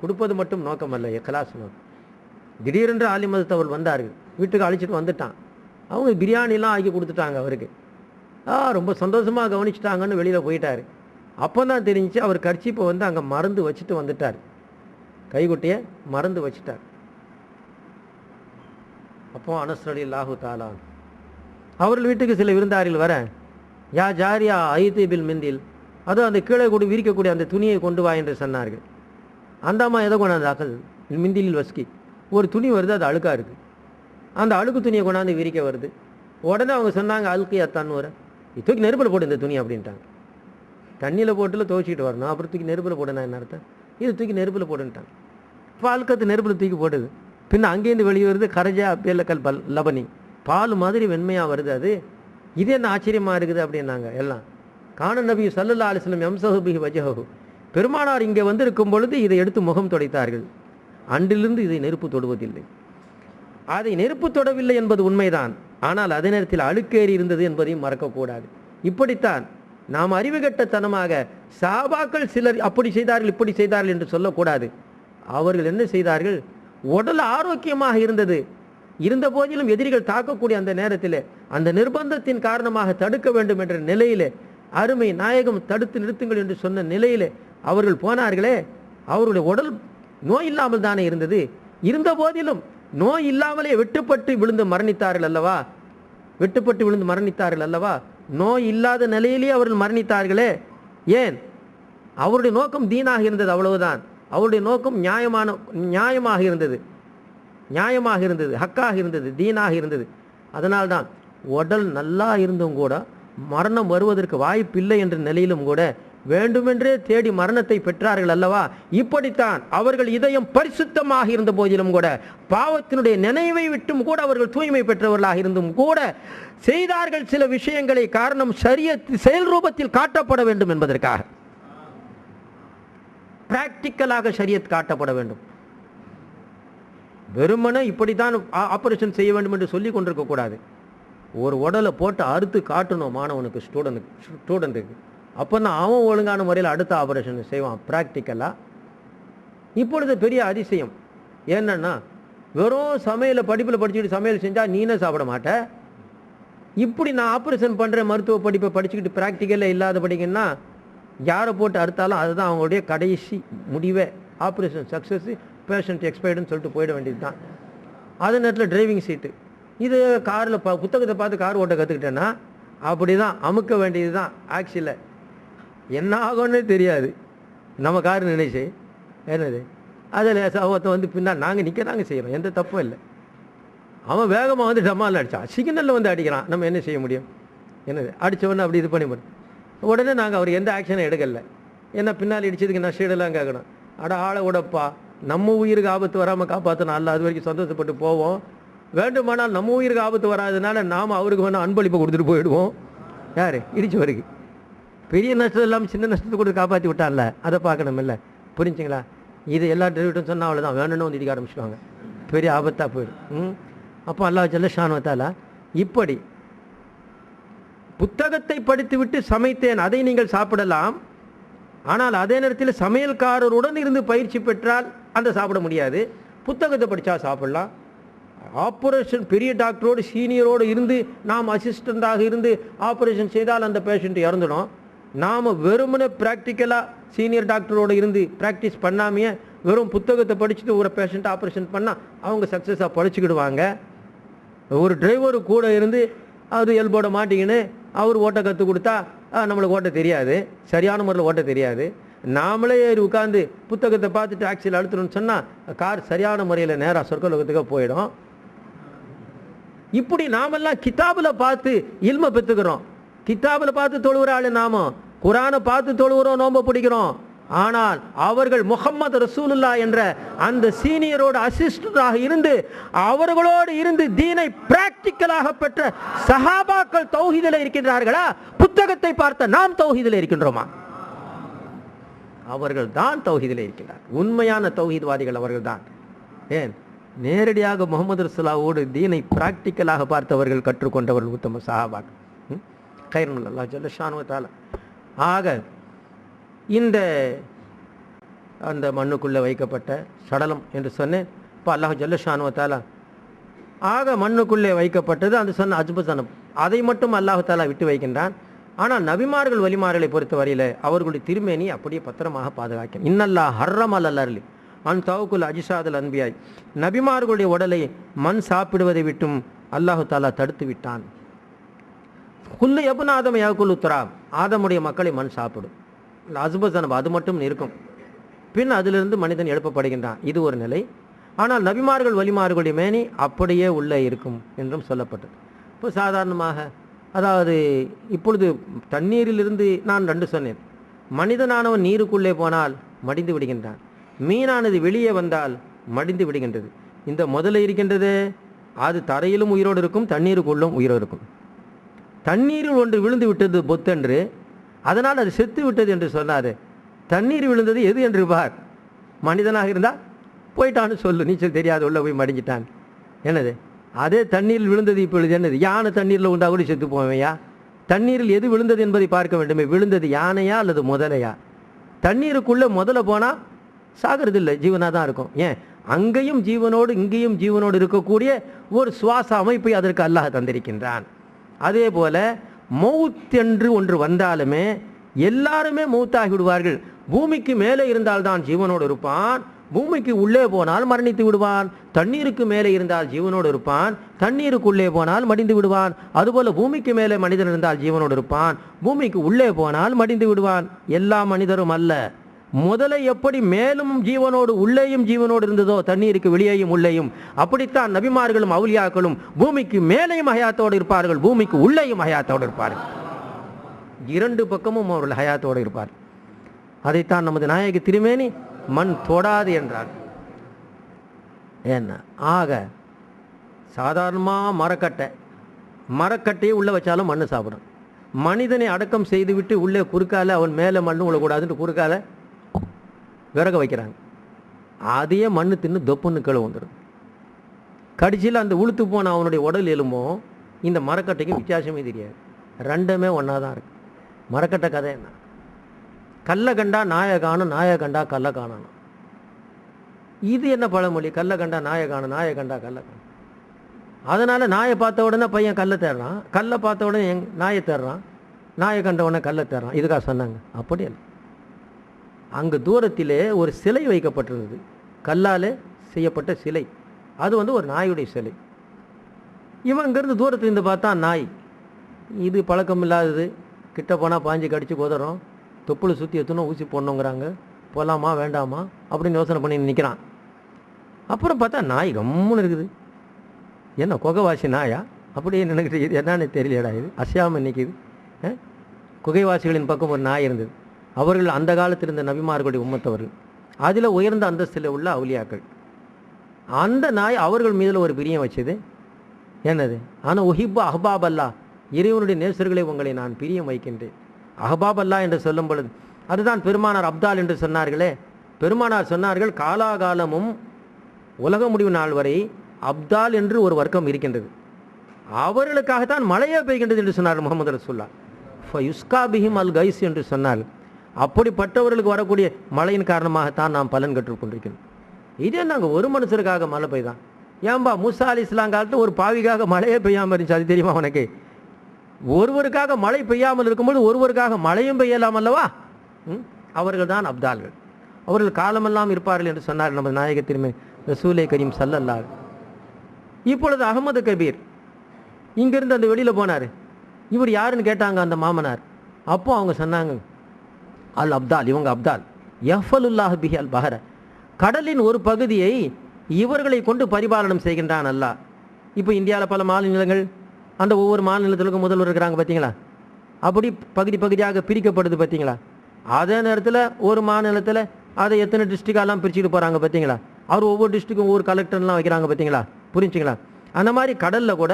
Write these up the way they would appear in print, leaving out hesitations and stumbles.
கொடுப்பது மட்டும் நோக்கம் அல்ல, இக்லாஸ் நோக்கம். திடீரென்று ஆலி மதத்தவர் வந்தார்கள், வீட்டுக்கு அழைச்சிட்டு வந்துட்டான். அவங்க பிரியாணிலாம் ஆக்கி கொடுத்துட்டாங்க அவருக்கு. ரொம்ப சந்தோஷமாக கவனிச்சிட்டாங்கன்னு வெளியில் போயிட்டார். அப்போ தான் தெரிஞ்சிச்சு அவர் கர்ச்சீப்பை வந்து அங்கே மறந்து வச்சுட்டு வந்துட்டார், கைகுட்டையை மறந்து வச்சுட்டார். அப்போ அனஸ் ரலியல்லாஹு தஆலா அவர்கள் வீட்டுக்கு சில விருந்தாரிகள் வர, யா ஜாரியா ஐதி பில் மிந்தில், அதுவும் அந்த கீழே கூட விரிக்கக்கூடிய அந்த துணியை கொண்டு வா என்று சொன்னார்கள். அந்த அம்மா எதை கொண்டாந்தாக்கள், மிந்திலில் வஸ்கி, ஒரு துணி வருது, அது அழுக்காக இருக்குது. அந்த அழுக்கு துணியை கொண்டாந்து விரிக்க வருது. உடனே அவங்க சொன்னாங்க, அல்கியா தன்னுவர, தூக்கி நெருப்பில் போடு இந்த துணி அப்படின்ட்டாங்க. தண்ணியில் போட்டுல துவைச்சிக்கிட்டு வரணும், அப்புறம் தூக்கி நெருப்பில் போடுனா என்ன அர்த்தம், இது தூக்கி நெருப்பில் போடுன்ட்டாங்க. இப்போ அல்கத்து நெருப்பில் தூக்கி போடுது, பின்ன அங்கேருந்து வெளியே வருது கரஜா பேலக்கல் லபனி, பால் மாதிரி வெண்மையாக வருது. அது இது என்ன ஆச்சரியமாக இருக்குது அப்படின்னாங்க எல்லாம். கான நபி ஸல்லல்லாஹு அலைஹி வஸல்லம் யம்ஸஹு பிஹி வஜஹஹு, பெருமானார் இங்கே வந்திருக்கும் பொழுது இதை எடுத்து முகம் துடைத்தார்கள். அன்றிலிருந்து இதை நெருப்பு தொடுவதில்லை. அதை நெருப்பு தொடவில்லை என்பது உண்மைதான், ஆனால் அதே நேரத்தில் அழுக்கேறி இருந்தது என்பதையும் மறக்கக்கூடாது. இப்படித்தான் நாம் அறிவுகட்டத்தனமாக சஹாபாக்கள் சிலர் அப்படி செய்தார்கள் இப்படி செய்தார்கள் என்று சொல்லக்கூடாது. அவர்கள் என்ன செய்தார்கள், உடல் ஆரோக்கியமாக இருந்த போதிலும் எதிரிகள் தாக்கக்கூடிய அந்த நேரத்தில் அந்த நிர்பந்தத்தின் காரணமாக தடுக்க வேண்டும் என்ற நிலையிலே, அருமை நாயகம் தடுத்து நிறுத்துங்கள் என்று சொன்ன நிலையிலே அவர்கள் போனார்களே, அவருடைய உடல் நோய் இல்லாமல் தானே இருந்த போதிலும் நோய் இல்லாமலே வெட்டுப்பட்டு விழுந்து மரணித்தார்கள் அல்லவா, நோய் இல்லாத நிலையிலேயே அவர்கள் மரணித்தார்களே. ஏன்? அவருடைய நோக்கம் தீனாக இருந்தது, அவ்வளவுதான். அவருடைய நோக்கம் நியாயமாக இருந்தது, ஹக்காக இருந்தது, தீனாக இருந்தது. அதனால்தான் உடல் நல்லா இருந்தும் கூட மரணம் வருவதற்கு வாய்ப்பில்லை என்ற நிலையிலும் கூட வேண்டுமென்றே தேடி மரணத்தை பெற்றார்கள் அல்லவா. இப்படித்தான் அவர்கள் இதயம் பரிசுத்தமாக இருந்த போதிலும் கூட, பாவத்தினுடைய நினைவை விட்டும் கூட அவர்கள் தூய்மை பெற்றவர்களாக இருந்தும் கூட செய்தார்கள் சில விஷயங்களை. காரணம், ஷரியத் செயல் ரூபத்தில் காட்டப்பட வேண்டும் என்பதற்காக, பிராக்டிக்கலாக ஷரியத் காட்டப்பட வேண்டும். வெறுமனே இப்படித்தான் ஆபரேஷன் செய்ய வேண்டும் என்று சொல்லி கொண்டிருக்க கூடாது. ஒரு உடலை போட்டு அறுத்து காட்டணும் மாணவனுக்கு, ஸ்டூடெண்ட்டுக்கு. அப்போ தான் அவன் ஒழுங்கான முறையில் அடுத்த ஆபரேஷன் செய்வான் ப்ராக்டிக்கலாக. இப்பொழுது பெரிய அதிசயம் என்னன்னா, வெறும் படிப்பில் படிச்சுக்கிட்டு சமையல் செஞ்சால் நீனே சாப்பிட மாட்டேன். இப்படி நான் ஆப்ரேஷன் பண்ணுறேன் மருத்துவ படிப்பை படிச்சுக்கிட்டு ப்ராக்டிக்கலில் இல்லாத படிங்கன்னா யாரை போட்டு அறுத்தாலும் அதுதான் அவங்களுடைய கடைசி முடிவே. ஆப்ரேஷன் சக்ஸஸ், பேஷண்ட் எக்ஸ்பைர்டுன்னு சொல்லிட்டு போயிட வேண்டியது தான். அதே நேரத்தில் டிரைவிங் சீட்டு, இது காரில் புத்தகத்தை பார்த்து கார் ஓட்ட கற்றுக்கிட்டேன்னா அப்படி தான் அமுக்க வேண்டியது தான். ஆக்சில் என்ன ஆகும்னே தெரியாது, நம்ம கார் நினைச்சு என்னது அதில் ஒருத்தன் வந்து பின்னால் நாங்கள் நாங்கள் செய்கிறோம், எந்த தப்பும் இல்லை. அவன் வேகமாக வந்து டமால் அடித்தான், சிக்னலில் வந்து அடிக்கிறான், நம்ம என்ன செய்ய முடியும்? என்னது அடித்தவொன்னே அப்படி இது பண்ணி உடனே நாங்கள் அவர் எந்த ஆக்ஷனும் எடுக்கலை. ஏன்னா பின்னால் இடிச்சதுக்கு நான் ஷீடெல்லாம் கேட்கணும். ஆளை விடப்பா, நம்ம உயிருக்கு ஆபத்து வராமல் காப்பாற்றணும், அல்ல அது வரைக்கும் சந்தோஷப்பட்டு போவோம். வேண்டுமானால் நம்ம உயிருக்கு ஆபத்து வராதனால நாம் அவருக்கு வேணால் அன்பளிப்பை கொடுத்துட்டு போயிடுவோம். யார் இடிச்சவருக்கு பெரிய நஷ்டம் இல்லாமல் சின்ன நஷ்டத்தை கொடுத்து காப்பாற்றி விட்டான்ல, அதை பார்க்கணும் இல்லை. புரிஞ்சுங்களா? இது எல்லா டிரைவர்ட்டும் சொன்னால் அவ்வளோதான், வேணும்னு வந்து இடிக்க ஆரம்பிச்சுடுவாங்க, பெரிய ஆபத்தாக போயிடும். அப்போ அல்லாஹ் ஜல்ல ஷானுவத்தாலா இப்படி புத்தகத்தை படித்துவிட்டு சமைத்தேன், அதை நீங்கள் சாப்பிடலாம். ஆனால் அதே நேரத்தில் சமையல்காரருடன் இருந்து பயிற்சி பெற்றால் அந்த சாப்பிட முடியாது. புத்தகத்தை படித்தா சாப்பிடலாம். ஆப்ரேஷன் பெரிய டாக்டரோடு சீனியரோடு இருந்து நாம் அசிஸ்டண்டாக இருந்து ஆப்ரேஷன் செய்தால் அந்த பேஷண்ட் இறந்துடும். நாம் வெறுமனே ப்ராக்டிக்கலாக சீனியர் டாக்டரோடு இருந்து ப்ராக்டிஸ் பண்ணாமையே வெறும் புத்தகத்தை படிச்சுட்டு ஒரு பேஷண்ட் ஆப்ரேஷன் பண்ணால் அவங்க சக்ஸஸாக படிச்சுக்கிடுவாங்க. ஒரு டிரைவரு கூட இருந்து அது எல்போட மாட்டிக்கின்னு அவர் ஓட்ட கற்றுக் கொடுத்தா நம்மளுக்கு ஓட்ட தெரியாது, சரியான முறையில் ஓட்ட தெரியாது. நாமளே ஏறி உட்காந்து புத்தகத்தை பார்த்துட்டு ஆக்சில் அழுத்தணும்னு சொன்னால் கார் சரியான முறையில் நேராக சொர்க்கலோகத்துக்கு போயிடும். இப்படி நாமெல்லாம் கிதாபில் பார்த்து இல்மை பெற்றுக்கிறோம். கிதாபில் பார்த்து தொழுகிற ஆள் நாம, குரானை பார்த்து தொழுகிறோம், நோம்ப பிடிக்கிறோம். ஆனால் அவர்கள் முஹம்மது ரசூலுல்லா என்ற அந்த சீனியரோடு அசிஸ்டராக இருந்து அவர்களோடு இருந்து தீனை பிராக்டிக்கலாக பெற்ற சஹாபாக்கள் தௌஹீதில் இருக்கின்றார்களா? புத்தகத்தை பார்த்த நாம் தௌஹீதில் இருக்கின்றோமா? அவர்கள் தான் தௌஹீதில் இருக்கின்றார். உண்மையான தௌஹீத்வாதிகள் அவர்கள் தான். ஏன்? நேரடியாக முகமது ரசூலுல்லாவோடு தீனை பிராக்டிக்கலாக பார்த்தவர்கள், கற்றுக்கொண்டவர்கள் உத்தம சஹாபாக்கள். கைருல் அல்லாஹ் ஜல்ல ஷானுவ தஆலா. ஆக இந்த அந்த மண்ணுக்குள்ளே வைக்கப்பட்ட சடலம் என்று சொன்னேன். இப்போ அல்லாஹ் ஜல்லஷானு தாலா ஆக மண்ணுக்குள்ளே வைக்கப்பட்டது அந்த சொன்ன அஜ்பசனம், அதை மட்டும் அல்லாஹு தாலா விட்டு வைக்கின்றான். ஆனால் நபிமார்கள் வலிமார்களை பொறுத்த வரையில் அவர்களுடைய திருமேனி அப்படியே பத்திரமாக பாதுகாக்க. இன்னல்லா ஹர்ரம் அல் அர்லி அன் தவுக்குல் அஜிசாதல் அன்பியாய், நபிமார்களுடைய உடலை மண் சாப்பிடுவதை விட்டும் அல்லாஹு தாலா தடுத்து விட்டான். குல்லு எபுன் ஆதம் யாக்குல் உத்தரா, ஆதமுடைய மக்களை மண் சாப்பிடும். அசுபசனம் அது மட்டும் இருக்கும், பின் அதிலிருந்து மனிதன் எழுப்பப்படுகின்றான். இது ஒரு நிலை. ஆனால் நபிமார்கள் வலிமார்களுடைய மேனி அப்படியே உள்ளே இருக்கும் என்றும் சொல்லப்பட்டது. இப்போ சாதாரணமாக அதாவது இப்பொழுது தண்ணீரிலிருந்து நான் 2 சொன்னேன். மனிதனானவன் நீருக்குள்ளே போனால் மடிந்து விடுகின்றான், மீனானது வெளியே வந்தால் மடிந்து விடுகின்றது. இந்த முதல்ல இருக்கின்றது அது தரையிலும் உயிரோடு இருக்கும், தண்ணீருக்குள்ளும் உயிரோடு இருக்கும். தண்ணீரில் ஒன்று விழுந்து விட்டது பொத்தென்று, அதனால் அது செத்து விட்டது என்று சொன்னார். தண்ணீர் விழுந்தது எது என்று பார். மனிதனாக இருந்தால் போயிட்டான்னு சொல்லு, நீச்சல் தெரியாத உள்ள போய் மடிஞ்சிட்டான். என்னது அதே தண்ணீரில் விழுந்தது இப்பொழுது என்னது? யானை தண்ணீரில் உண்டா கூட செத்து போவையா? தண்ணீரில் எது விழுந்தது என்பதை பார்க்க வேண்டுமே. விழுந்தது யானையா அல்லது முதலையா? தண்ணீருக்குள்ளே முதல்ல போனால் சாகிறது இல்லை, ஜீவனாக தான் இருக்கும். ஏன் அங்கேயும் ஜீவனோடு இங்கேயும் ஜீவனோடு இருக்கக்கூடிய ஒரு சுவாச அமைப்பை அதற்கு அல்லாஹ் தந்திருக்கின்றான். அதே போல மௌத் என்று ஒன்று வந்தாலுமே எல்லாருமே மௌத்தாகி விடுவார்கள். பூமிக்கு மேலே இருந்தால்தான் ஜீவனோடு இருப்பான், பூமிக்கு உள்ளே போனால் மரணித்து விடுவான். தண்ணீருக்கு மேலே இருந்தால் ஜீவனோடு இருப்பான், தண்ணீருக்குள்ளே போனால் மடிந்து விடுவான். அதுபோல பூமிக்கு மேலே மனிதன் இருந்தால் ஜீவனோடு இருப்பான், பூமிக்கு உள்ளே போனால் மடிந்து விடுவான். எல்லா மனிதரும் அல்ல. முதல்ல எப்படி மேலும் ஜீவனோடு உள்ளேயும் ஜீவனோடு இருந்ததோ தண்ணீருக்கு வெளியேயும் உள்ளேயும், அப்படித்தான் நபிமார்களும் அவுலியாக்களும் பூமிக்கு மேலேயும் ஹயாத்தோடு இருப்பார்கள், பூமிக்கு உள்ளேயும் ஹயாத்தோடு இருப்பார்கள். 2 பக்கமும் அவர்கள் ஹயாத்தோடு இருப்பார். அதைத்தான் நமது நாயகி திருமேனி மண் தொடாது என்றார். என்ன ஆக சாதாரணமாக மரக்கட்டையை உள்ளே வச்சாலும் மண்ணு சாப்பிடும். மனிதனை அடக்கம் செய்துவிட்டு உள்ளே குறுக்கால அவன் மேலே மண்ணு விழக்கூடாதுன்ட்டு குறுக்கால விறக வைக்கிறாங்க. அதையே மண்ணு தின்னு தொப்புன்னு கீழே வந்துடும். கடிச்சியில் அந்த உளுத்து போன அவனுடைய உடல் எலும்பும் இந்த மரக்கட்டைக்கும் வித்தியாசமே தெரியாது, ரெண்டுமே ஒன்றா தான் இருக்கு. மரக்கட்டை கதை என்ன? கல்லை கண்டா நாயை காணும், நாயை கண்டா கல்லை காணணும். இது என்ன பழமொழி? கல்லை கண்டா நாயை காணும், நாயை கண்டா கல்லை காணும். அதனால் நாயை பார்த்த உடனே பையன் கல்லை தேடுறான், கல்லை பார்த்த உடனே நாயை தேடுறான், நாயை கண்ட உடனே கல்லை தேடுறான். இதுக்காக சொன்னாங்க? அப்படி இல்லை. அங்கு தூரத்திலே ஒரு சிலை வைக்கப்பட்டிருந்தது, கல்லால் செய்யப்பட்ட சிலை. அது ஒரு நாயுடைய சிலை. இவன் இங்கேருந்து தூரத்துலேருந்து பார்த்தா நாய், இது பழக்கம் இல்லாதது, கிட்ட போனால் பாஞ்சு கடிச்சு குதறோம், தொப்புளை சுற்றி எத்தனோ ஊசி போடணுங்கிறாங்க, போகலாமா வேண்டாமா அப்படின்னு யோசனை பண்ணி நிற்கிறான். அப்புறம் பார்த்தா நாய் கம்முன்னு இருக்குது. என்ன குகைவாசி நாயா அப்படியே நினைக்கிட்டு, இது என்னன்னு தெரியலடா, இது அசையாமல் நிற்கிது. குகைவாசிகளின் பக்கம் ஒரு நாய் இருந்தது. அவர்கள் அந்த காலத்தில் இருந்த நபிமார்களுடைய உம்மத்தவர்கள், அதில் உயர்ந்த அந்தஸ்தில் உள்ள அவுலியாக்கள். அந்த நாய் அவர்கள் மீதில் ஒரு பிரியம் வச்சது. என்னது? ஆனால் ஒஹிப்பா அஹ்பாப் அல்லா, இறைவனுடைய நேசர்களை உங்களை நான் பிரியம் வைக்கின்றேன். அஹ்பாப் அல்லா என்று சொல்லும் பொழுது அதுதான் பெருமானார் அப்தால் என்று சொன்னார்களே. பெருமானார் சொன்னார்கள், காலாகாலமும் உலக முடிவு நாள் வரை அப்தால் என்று ஒரு வர்க்கம் இருக்கின்றது, அவர்களுக்காகத்தான் மழையே பெய்கின்றது என்று சொன்னார் முகமது ரசூலுல்லாஹ். ஃபயுஸ்கா பிஹிம் அல் கைஸ் என்று சொன்னால், அப்படிப்பட்டவர்களுக்கு வரக்கூடிய மழையின் காரணமாகத்தான் நாம் பலன் கற்றுக்கொண்டிருக்கிறோம். இதே நாங்கள் ஒரு மனுஷருக்காக மழை பெய்தான். ஏன்பா மூசா அலி இஸ்லாம் காலத்தில் ஒரு பாவிக்காக மழையே பெய்யாமல் இருந்துச்சு, அது தெரியுமா உனக்கு? ஒருவருக்காக மழை பெய்யாமல் இருக்கும்போது ஒருவருக்காக மழையும் பெய்யலாம் அல்லவா? அவர்கள் தான் அப்தால்கள், அவர்கள் காலமெல்லாம் இருப்பார்கள் என்று சொன்னார் நமது நாயக திருமதி ரசூலே கரீம் ஸல்லல்லாஹு. இப்பொழுது அகமது கபீர் இங்கிருந்து அந்த வெளியில் போனார். இவர் யாருன்னு கேட்டாங்க அந்த மாமனார். அப்போ அவங்க சொன்னாங்க, அல் அப்தால், இவங்க அப்தால். யஃபலுல்லாஹ் பிஹி அல் பஹர, கடலின் ஒரு பகுதியை இவர்களை கொண்டு பரிபாலனம் செய்கின்றான் அல்லாஹ். இப்போ இந்தியாவில் பல மாநிலங்கள், அந்த ஒவ்வொரு மாநிலத்திற்கும் முதல்வர் இருக்கிறாங்க பார்த்தீங்களா? அப்படி பகுதி பகுதியாக பிரிக்கப்படுது பார்த்தீங்களா? அதே நேரத்தில் ஒரு மாநிலத்தில் அதை எத்தனை டிஸ்ட்ரிக்டெல்லாம் பிரிச்சுட்டு போகிறாங்க பார்த்தீங்களா? அவர் ஒவ்வொரு டிஸ்ட்ரிக்கும் ஒவ்வொரு கலெக்டர்லாம் வைக்கிறாங்க பார்த்தீங்களா? புரிஞ்சுங்களா? அந்த மாதிரி கடலில் கூட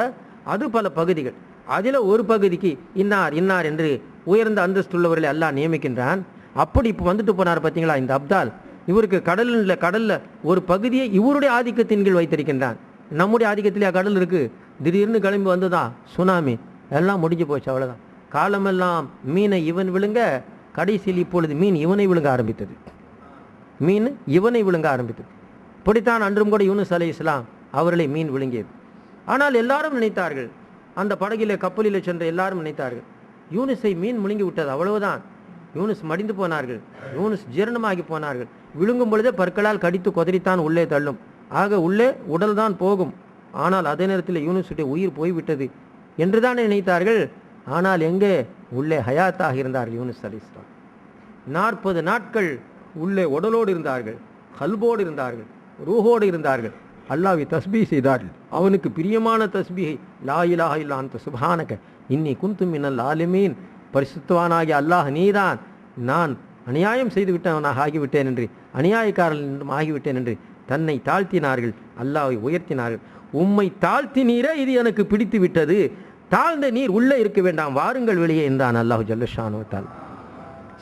அது பல பகுதிகள், அதில் ஒரு பகுதிக்கு இன்னார் இன்னார் என்று உயர்ந்த அந்தஸ்துள்ளவர்களை அல்லாஹ் நியமிக்கின்றான். அப்படி இப்போ வந்துட்டு போனார் பார்த்தீங்களா இந்த அப்தால். இவருக்கு கடலில் ஒரு பகுதியை இவருடைய ஆதிக்கத்தின் கீழ் வைத்திருக்கின்றான். நம்முடைய ஆதிக்கத்திலேயே கடல் இருக்குது. திடீர்னு கிளம்பி வந்துதான் சுனாமி, எல்லாம் முடிஞ்சு போச்சு, அவ்வளோதான். காலமெல்லாம் மீனை இவன் விழுங்க, கடைசியில் இப்பொழுது மீன் இவனை விழுங்க ஆரம்பித்தது. மீன் இவனை விழுங்க ஆரம்பித்தது. இப்படித்தான் அன்றும் கூட யூனுஸ் அலைஹிஸ்ஸலாம் அவர்களை மீன் விழுங்கியது. ஆனால் எல்லாரும் நினைத்தார்கள், அந்த படகிலே கப்பலிலே சென்ற எல்லாரும் நினைத்தார்கள், யூனுஸை மீன் முழுங்கி விட்டது, அவ்வளவுதான், யூனுஸ் மடிந்து போனார்கள், யூனுஸ் ஜீரணமாகி போனார்கள். விழுங்கும் பொழுதே பற்களால் கடித்து கொதறித்தான் உள்ளே தள்ளும், ஆக உள்ளே உடல் தான் போகும். ஆனால் அதே நேரத்தில் யூனுஸுடைய உயிர் போய்விட்டது என்றுதான் நினைத்தார்கள். ஆனால் எங்கே உள்ளே ஹயாத்தாக இருந்தார்கள் யூனுஸ் அலைஹிஸ்ஸலாம். 40 நாட்கள் உள்ளே உடலோடு இருந்தார்கள், கல்போடு இருந்தார்கள், ரூஹோடு இருந்தார்கள். அல்லாஹ்வை தஸ்பீஹ் செய்தார்கள், அவனுக்கு பிரியமான தஸ்பீஹை, லா இலாஹ இல்லா அன்த சுப்ஹானக இன்னி குன்து மினல் ஆலிமீன், பரிசுத்தவானாகிய அல்லாஹ் நீதான், நான் அநியாயம் செய்து விட்டவனாக ஆகிவிட்டேன் என்று, அநியாயக்காரன் என்றும் ஆகிவிட்டேன் என்று தன்னை தாழ்த்தினார்கள், அல்லாஹ்வை உயர்த்தினார்கள். உம்மை தாழ்த்தினீரே, இது எனக்கு பிடித்து விட்டது, தாழ்ந்த நீர் உள்ளே இருக்க வேண்டாம், வாருங்கள் வெளியே என்றான் அல்லாஹ் ஜல்லஷானு தஆலா.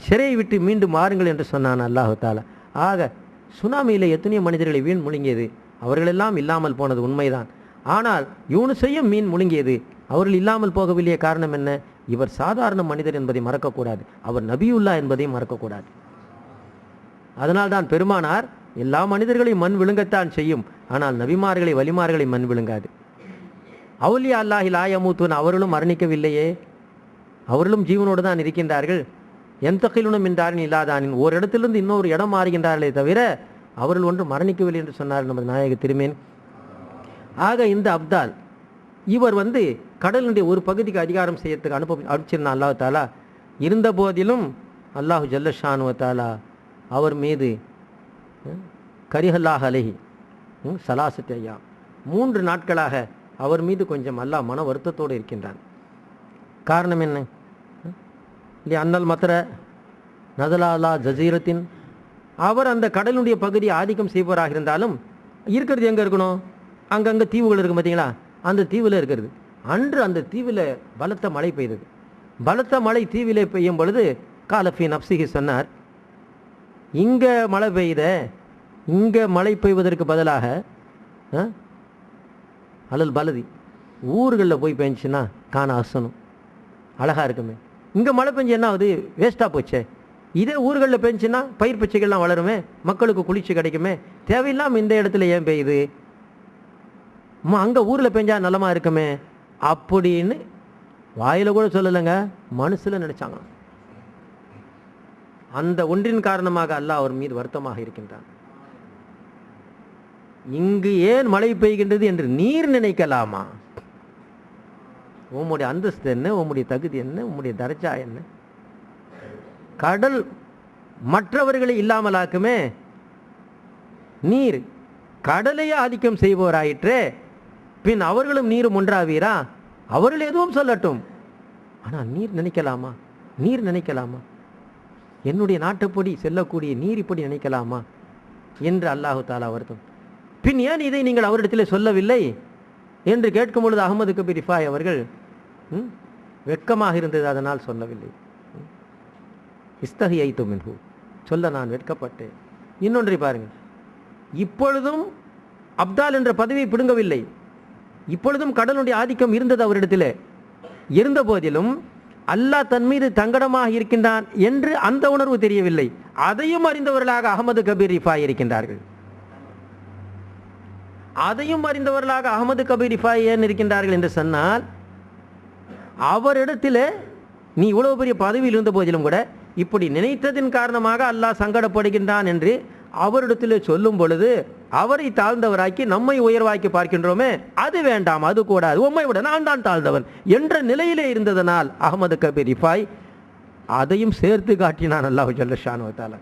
சிறையை விட்டு மீண்டும் வாருங்கள் என்று சொன்னான் அல்லாஹு தாலா. ஆக சுனாமியில் எத்தனையோ மனிதர்களை வீண் முழுங்கியது, அவர்களெல்லாம் இல்லாமல் போனது உண்மைதான். ஆனால் யூனுஸையும் மீன் முழுங்கியது, அவர்கள் இல்லாமல் போகவில்லையே. காரணம் என்ன? இவர் சாதாரண மனிதர் என்பதை மறக்கக்கூடாது, அவர் நபியுல்லா என்பதையும் மறக்கக்கூடாது. அதனால்தான் பெருமானார் எல்லா மனிதர்களையும் மண் விழுங்கத்தான் செய்யும், ஆனால் நபிமார்களை வலிமார்களை மண் விழுங்காது. அவுலியா அல்லாஹி லா யமூத்துன், அவர்களும் மரணிக்கவில்லையே, அவர்களும் ஜீவனோடு தான் இருக்கின்றார்கள். எந்தகிலுனும் என்றாரின் இல்லாதானின், ஒரு இடத்திலிருந்து இன்னொரு இடம் மாறுகின்றார்களே தவிர அவர்கள் ஒன்று மரணிக்கவில்லை என்று சொன்னார் நமது நாயக திருமேன். ஆக இந்த அப்தால் இவர் கடலினுடைய ஒரு பகுதிக்கு அதிகாரம் செய்யறதுக்கு அனுப்பிச்சிருந்தான் அல்லாஹ் தாலா. இருந்த போதிலும் அல்லாஹு ஜல்லஷானு தாலா அவர் மீது கரிஹல்லாஹ் அலைஹி சலாசத் ஐயா 3 நாட்களாக அவர் மீது கொஞ்சம் அல்லாஹ் மன வருத்தத்தோடு இருக்கின்றான். காரணம் என்ன? இல்லையா, அன்னல் மத்ர நதலாலா ஜசீரத்தின், அவர் அந்த கடலுடைய பகுதியை ஆதிக்கம் செய்பவராக இருந்தாலும் இருக்கிறது எங்கே இருக்கணும்? அங்கங்கே தீவுகள் இருக்குது பார்த்தீங்களா, அந்த தீவில் இருக்கிறது. அன்று அந்த தீவில் பலத்த மழை பெய்தது. பலத்த மழை தீவிலே பெய்யும் பொழுது காலஃபி நப்சிஹி சொன்னார், இங்கே மழை பெய்த, இங்கே மழை பெய்வதற்கு பதிலாக அலல் பலதி ஊர்களில் போய் பெஞ்சுன்னா காண அசனும் அழகாக இருக்குமே. இங்கே மழை பெஞ்சு என்ன ஆகுது? வேஸ்ட்டாக போச்சே. இதே ஊர்களில் பெஞ்சுன்னா பயிர் பச்சைகள்லாம் வளருமே, மக்களுக்கு குளிர்ச்சி கிடைக்குமே. தேவையில்லாமல் இந்த இடத்துல ஏன் பெய்யுது? அங்கே ஊரில் பெஞ்சா நலமா இருக்குமே அப்படின்னு வாயில் கூட சொல்லலைங்க, மனசில் நினைச்சாங்க. அந்த ஒன்றின் காரணமாக அல்லாஹ் அவர் மீது வருத்தமாக இருக்கின்றான். இங்கு ஏன் மழை பெய்கின்றது என்று நீர் நினைக்கலாமா? உம்முடைய அந்தஸ்து என்ன, உம்முடைய தகுதி என்ன, உம்முடைய தரஜா என்ன? கடல் மற்றவர்களை இல்லாமலாக்குமே, நீர் கடலையே ஆதிக்கம் செய்வோராயிற்றே, பின் அவர்களும் நீரும் ஒன்றாவீரா? அவர்கள் எதுவும் சொல்லட்டும், ஆனால் நீர் நினைக்கலாமா? நீர் நினைக்கலாமா? என்னுடைய நாட்டுப்படி செல்லக்கூடிய நீர் இப்படி நினைக்கலாமா என்று அல்லாஹு தாலா வருத்தம். பின் ஏன் இதை நீங்கள் அவரிடத்தில் சொல்லவில்லை என்று கேட்கும் பொழுது அஹ்மது கபீர் ரிஃபாய் அவர்கள் வெட்கமாக இருந்தது, அதனால் சொல்லவில்லை. இஸ்தஹி ஐத்து மின்ஹு, சொல்ல நான் வெட்கப்பட்டேன். இன்னொன்றை பாருங்கள், இப்பொழுதும் அப்தால் என்ற பதவியை பிடுங்கவில்லை. இப்பொழுதும் கடலுடைய ஆதிக்கம் இருந்தது அவரிடத்தில். இருந்த போதிலும் அல்லாஹ் தன் மீது தங்கடமாக இருக்கின்றான் என்று அந்த உணர்வு தெரியவில்லை. அதையும் அறிந்தவர்களாக அஹ்மது கபீர் ரிஃபாய் இருக்கின்றார்கள். அதையும் அறிந்தவர்களாக அஹ்மது கபீர் ரிஃபாய் ஏன் இருக்கின்றார்கள் என்று சொன்னால், அவரிடத்தில் நீ இவ்வளவு பெரிய பதவியில் இருந்த போதிலும் கூட இப்படி நினைத்ததின் காரணமாக அல்லாஹ் சங்கடப்படுகின்றான் என்று அவரிடத்தில் சொல்லும் பொழுது அவரை தாழ்ந்தவராக்கி நம்மை உயர்வாக்கி பார்க்கின்றோமே, அது வேண்டாம், அது கூடாது, உம்மை விட நான் தான் தாழ்ந்தவன் என்ற நிலையிலே இருந்ததனால் அஹ்மது கபீர் ரிஃபாய் அதையும் சேர்த்து காட்டினான் அல்லாஹ் ஜல்லஷானு வ தஆலா.